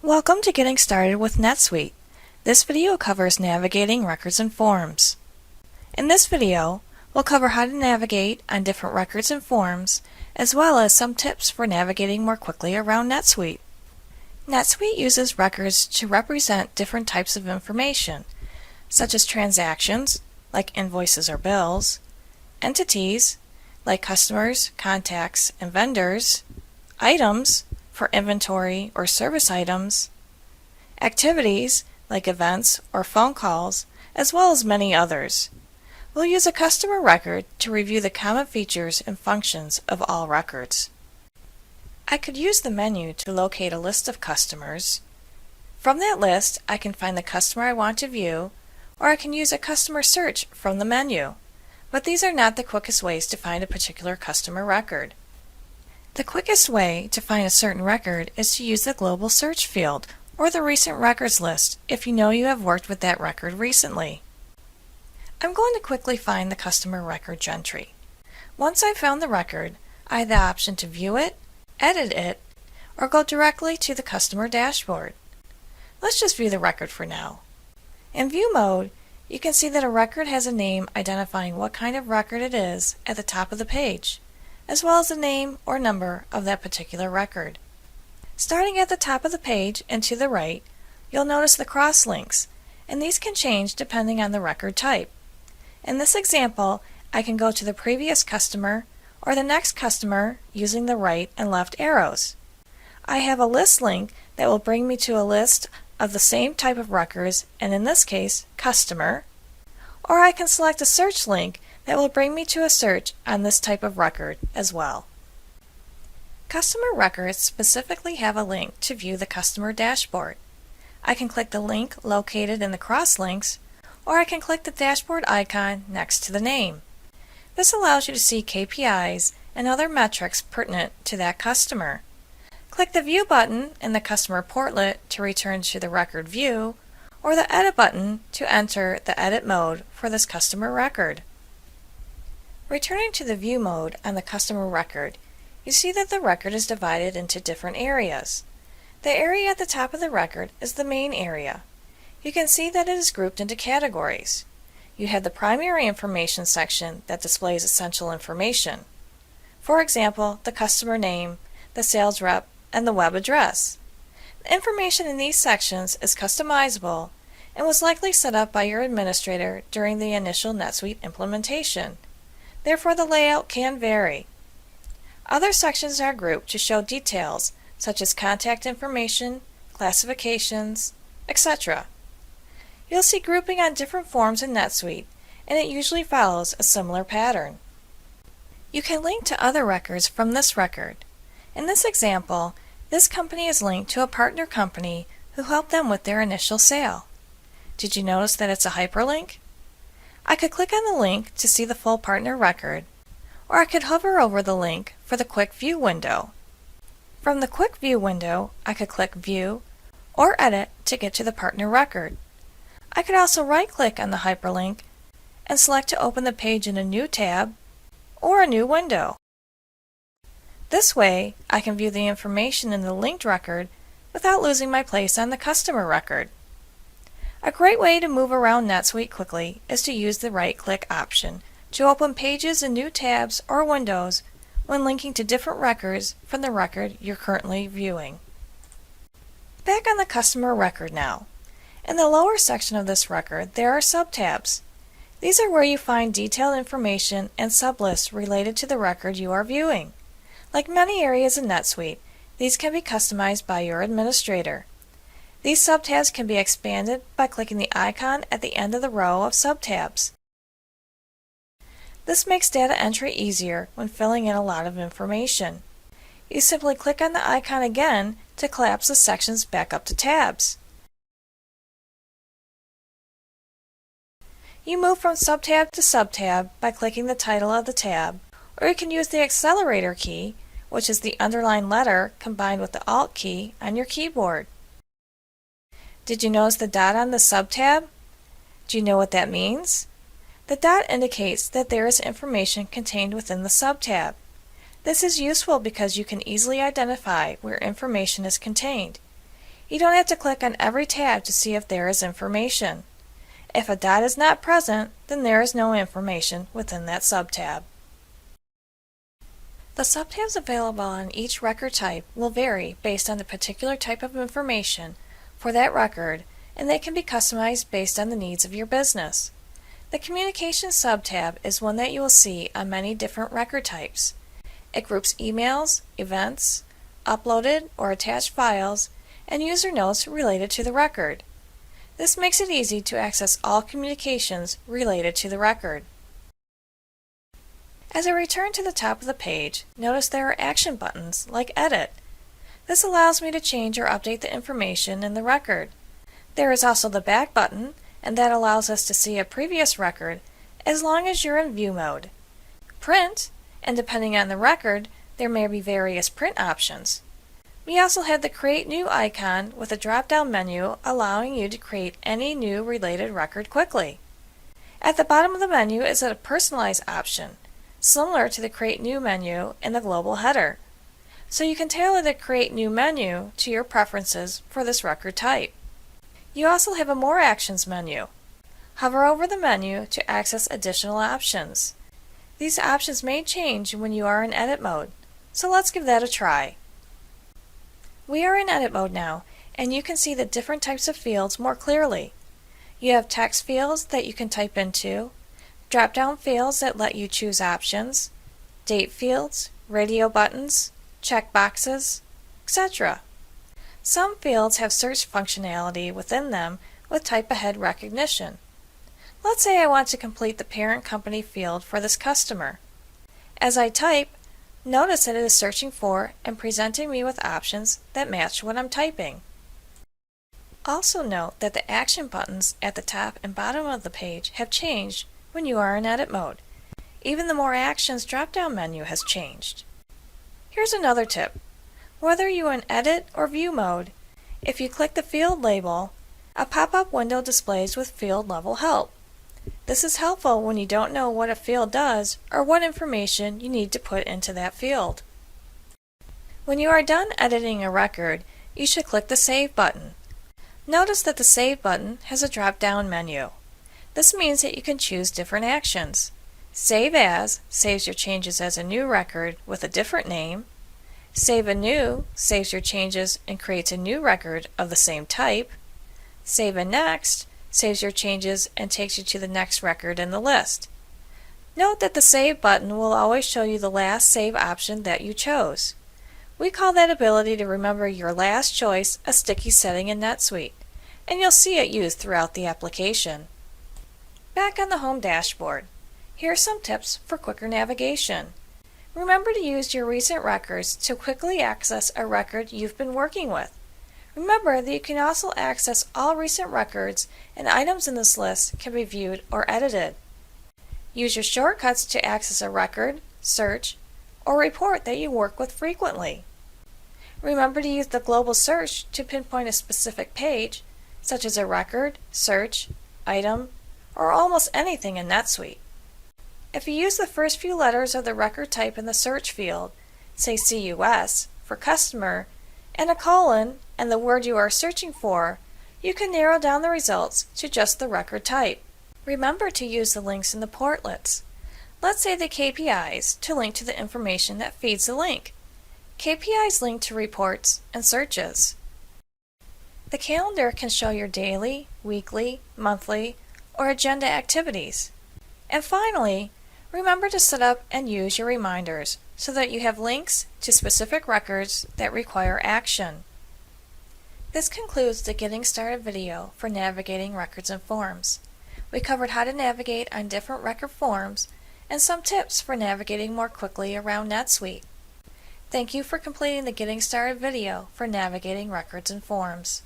Welcome to Getting Started with NetSuite. This video covers navigating records and forms. In this video, we'll cover how to navigate on different records and forms, as well as some tips for navigating more quickly around NetSuite. NetSuite uses records to represent different types of information, such as transactions, like invoices or bills, entities, like customers, contacts, and vendors, items, for inventory or service items, activities like events or phone calls, as well as many others. We'll use a customer record to review the common features and functions of all records. I could use the menu to locate a list of customers. From that list, I can find the customer I want to view, or I can use a customer search from the menu. But these are not the quickest ways to find a particular customer record. The quickest way to find a certain record is to use the global search field or the recent records list if you know you have worked with that record recently. I'm going to quickly find the customer record entry. Once I've found the record, I have the option to view it, edit it, or go directly to the customer dashboard. Let's just view the record for now. In view mode, you can see that a record has a name identifying what kind of record it is at the top of the page, as well as the name or number of that particular record. Starting at the top of the page and to the right, you'll notice the cross-links, and these can change depending on the record type. In this example, I can go to the previous customer or the next customer using the right and left arrows. I have a list link that will bring me to a list of the same type of records, and in this case, customer, or I can select a search link that will bring me to a search on this type of record as well. Customer records specifically have a link to view the customer dashboard. I can click the link located in the crosslinks, or I can click the dashboard icon next to the name. This allows you to see KPIs and other metrics pertinent to that customer. Click the View button in the customer portlet to return to the record view, or the Edit button to enter the edit mode for this customer record. Returning to the view mode on the customer record, you see that the record is divided into different areas. The area at the top of the record is the main area. You can see that it is grouped into categories. You have the primary information section that displays essential information. For example, the customer name, the sales rep, and the web address. The information in these sections is customizable and was likely set up by your administrator during the initial NetSuite implementation. Therefore, the layout can vary. Other sections are grouped to show details such as contact information, classifications, etc. You'll see grouping on different forms in NetSuite, and it usually follows a similar pattern. You can link to other records from this record. In this example, this company is linked to a partner company who helped them with their initial sale. Did you notice that it's a hyperlink? I could click on the link to see the full partner record, or I could hover over the link for the Quick View window. From the Quick View window, I could click View or Edit to get to the partner record. I could also right-click on the hyperlink and select to open the page in a new tab or a new window. This way, I can view the information in the linked record without losing my place on the customer record. A great way to move around NetSuite quickly is to use the right-click option to open pages in new tabs or windows when linking to different records from the record you're currently viewing. Back on the customer record now. In the lower section of this record, there are subtabs. These are where you find detailed information and sublists related to the record you are viewing. Like many areas in NetSuite, these can be customized by your administrator. These subtabs can be expanded by clicking the icon at the end of the row of subtabs. This makes data entry easier when filling in a lot of information. You simply click on the icon again to collapse the sections back up to tabs. You move from subtab to subtab by clicking the title of the tab, or you can use the accelerator key, which is the underlined letter combined with the Alt key on your keyboard. Did you notice the dot on the subtab? Do you know what that means? The dot indicates that there is information contained within the subtab. This is useful because you can easily identify where information is contained. You don't have to click on every tab to see if there is information. If a dot is not present, then there is no information within that subtab. The subtabs available on each record type will vary based on the particular type of information for that record, and they can be customized based on the needs of your business. The Communications subtab is one that you will see on many different record types. It groups emails, events, uploaded or attached files, and user notes related to the record. This makes it easy to access all communications related to the record. As I return to the top of the page, notice there are action buttons like Edit. This allows me to change or update the information in the record. There is also the Back button, and that allows us to see a previous record as long as you're in view mode. Print, and depending on the record, there may be various print options. We also have the Create New icon with a drop-down menu allowing you to create any new related record quickly. At the bottom of the menu is a Personalize option, similar to the Create New menu in the global header. So you can tailor the Create New menu to your preferences for this record type. You also have a More Actions menu. Hover over the menu to access additional options. These options may change when you are in edit mode, so let's give that a try. We are in edit mode now, and you can see the different types of fields more clearly. You have text fields that you can type into, drop-down fields that let you choose options, date fields, radio buttons, check boxes, etc. Some fields have search functionality within them with type ahead recognition. Let's say I want to complete the parent company field for this customer. As I type, notice that it is searching for and presenting me with options that match what I'm typing. Also note that the action buttons at the top and bottom of the page have changed when you are in edit mode. Even the More Actions drop-down menu has changed. Here's another tip. Whether you are in edit or view mode, if you click the field label, a pop-up window displays with field level help. This is helpful when you don't know what a field does or what information you need to put into that field. When you are done editing a record, you should click the Save button. Notice that the Save button has a drop-down menu. This means that you can choose different actions. Save As saves your changes as a new record with a different name. Save Anew saves your changes and creates a new record of the same type. Save and Next saves your changes and takes you to the next record in the list. Note that the Save button will always show you the last save option that you chose. We call that ability to remember your last choice a sticky setting in NetSuite, and you'll see it used throughout the application. Back on the home dashboard, here are some tips for quicker navigation. Remember to use your recent records to quickly access a record you've been working with. Remember that you can also access all recent records, and items in this list can be viewed or edited. Use your shortcuts to access a record, search, or report that you work with frequently. Remember to use the global search to pinpoint a specific page, such as a record, search, item, or almost anything in NetSuite. If you use the first few letters of the record type in the search field, say CUS for customer, and a colon and the word you are searching for, you can narrow down the results to just the record type. Remember to use the links in the portlets. Let's say the KPIs to link to the information that feeds the link. KPIs link to reports and searches. The calendar can show your daily, weekly, monthly, or agenda activities. And finally, remember to set up and use your reminders so that you have links to specific records that require action. This concludes the Getting Started video for navigating records and forms. We covered how to navigate on different record forms and some tips for navigating more quickly around NetSuite. Thank you for completing the Getting Started video for navigating records and forms.